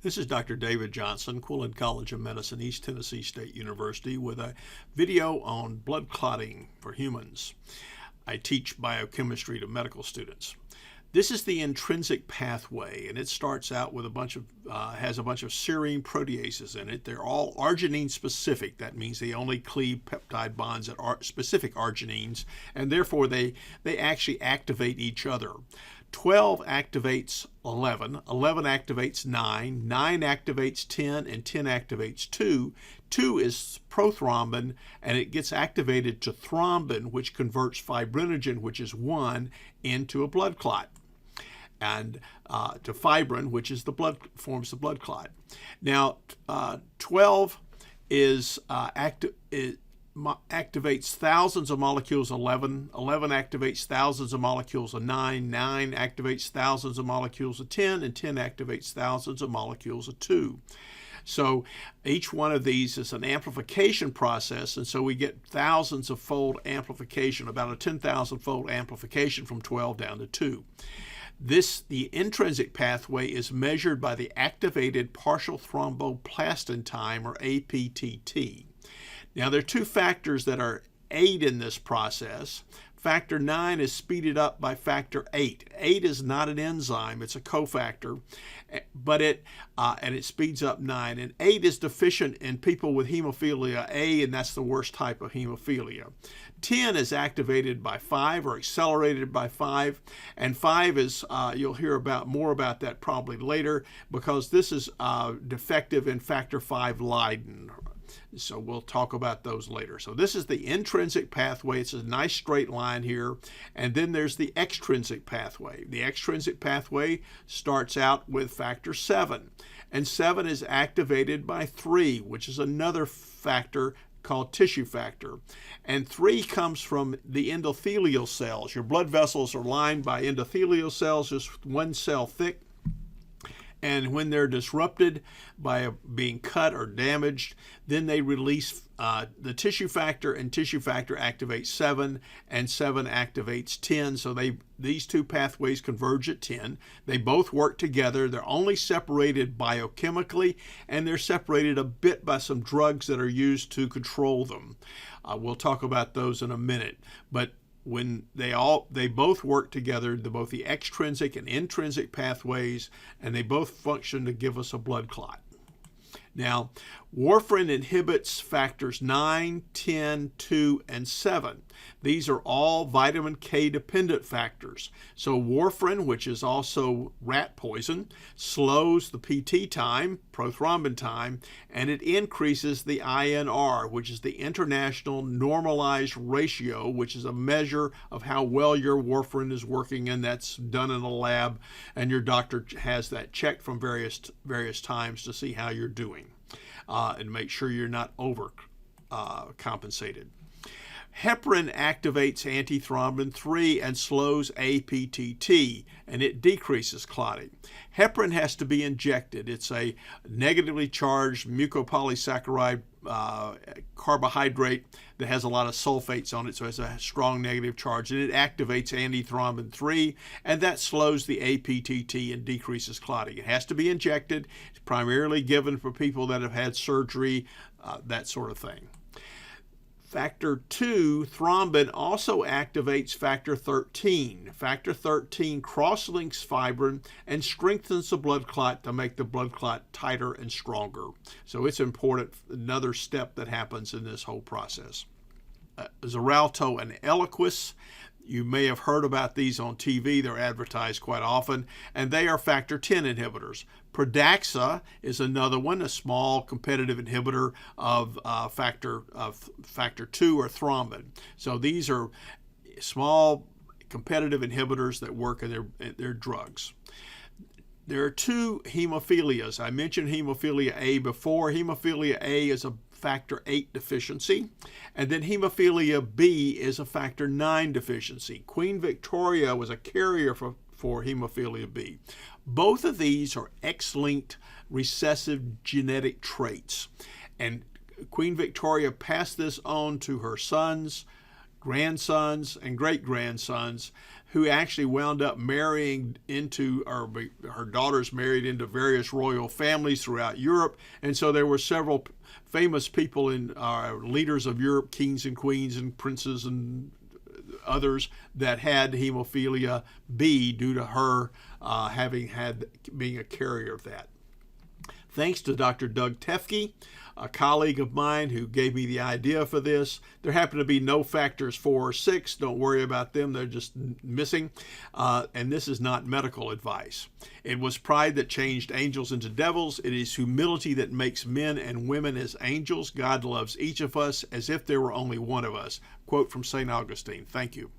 This is Dr. David Johnson, Quillen College of Medicine, East Tennessee State University, with a video on blood clotting for humans. I teach biochemistry to medical students. This is the intrinsic pathway, and it starts out with has a bunch of serine proteases in it. They're all arginine specific. That means they only cleave peptide bonds at specific arginines, and therefore they actually activate each other. 12 activates 11, 11 activates 9, 9 activates 10, and 10 activates 2. 2 is prothrombin, and it gets activated to thrombin, which converts fibrinogen, which is 1, into a blood clot, and to fibrin, which is forms the blood clot. Now, 12 activates thousands of molecules of 11, 11 activates thousands of molecules of 9, 9 activates thousands of molecules of 10, and 10 activates thousands of molecules of 2. So each one of these is an amplification process, and so we get thousands of fold amplification, about a 10,000 fold amplification from 12 down to 2. The intrinsic pathway is measured by the activated partial thromboplastin time, or APTT. Now, there are two factors that aid in this process. Factor 9 is speeded up by factor 8. 8 is not an enzyme, it's a cofactor, but it speeds up 9. And 8 is deficient in people with hemophilia A, and that's the worst type of hemophilia. 10 is activated by 5 or accelerated by 5, and 5 is, you'll hear more about that probably later, because this is defective in factor 5 Leiden. So we'll talk about those later. So this is the intrinsic pathway. It's a nice straight line here. And then there's the extrinsic pathway. The extrinsic pathway starts out with factor 7. And 7 is activated by 3, which is another factor called tissue factor. And 3 comes from the endothelial cells. Your blood vessels are lined by endothelial cells, just one cell thick. And when they're disrupted by being cut or damaged, then they release the tissue factor, and tissue factor activates 7, and 7 activates 10. So these two pathways converge at 10. They both work together. They're only separated biochemically, and they're separated a bit by some drugs that are used to control them. We'll talk about those in a minute. But when they both work together, both the extrinsic and intrinsic pathways, and they both function to give us a blood clot. Now, warfarin inhibits factors 9, 10, 2, and 7. These are all vitamin K dependent factors. So warfarin, which is also rat poison, slows the PT time, prothrombin time, and it increases the INR, which is the International Normalized Ratio, which is a measure of how well your warfarin is working, and that's done in a lab, and your doctor has that checked from various times to see how you're doing. And make sure you're not over compensated. Heparin activates antithrombin 3 and slows APTT, and it decreases clotting. Heparin has to be injected. It's a negatively charged mucopolysaccharide carbohydrate that has a lot of sulfates on it, so it has a strong negative charge, and it activates antithrombin 3, and that slows the APTT and decreases clotting. It has to be injected. It's primarily given for people that have had surgery, that sort of thing. Factor 2, thrombin, also activates factor 13. Factor 13 cross-links fibrin and strengthens the blood clot to make the blood clot tighter and stronger. So it's important, another step that happens in this whole process. Xarelto and Eliquis, you may have heard about these on TV. They're advertised quite often, and they are factor 10 inhibitors. Pradaxa is another one, a small competitive inhibitor of factor 2 or thrombin. So these are small competitive inhibitors that work in their drugs. There are two hemophilias. I mentioned hemophilia A before. Hemophilia A is a factor 8 deficiency, and then hemophilia B is a factor 9 deficiency. Queen Victoria was a carrier for hemophilia B. Both of these are X-linked recessive genetic traits, and Queen Victoria passed this on to her sons, grandsons, and great-grandsons, who actually wound up marrying into, or her daughters married into various royal families throughout Europe. And so there were several famous people in leaders of Europe, kings and queens and princes and others, that had hemophilia B due to her being a carrier of that. Thanks to Dr. Doug Tefke, a colleague of mine who gave me the idea for this. There happen to be no factors 4 or 6. Don't worry about them. They're just missing. And this is not medical advice. It was pride that changed angels into devils. It is humility that makes men and women as angels. God loves each of us as if there were only one of us. Quote from St. Augustine. Thank you.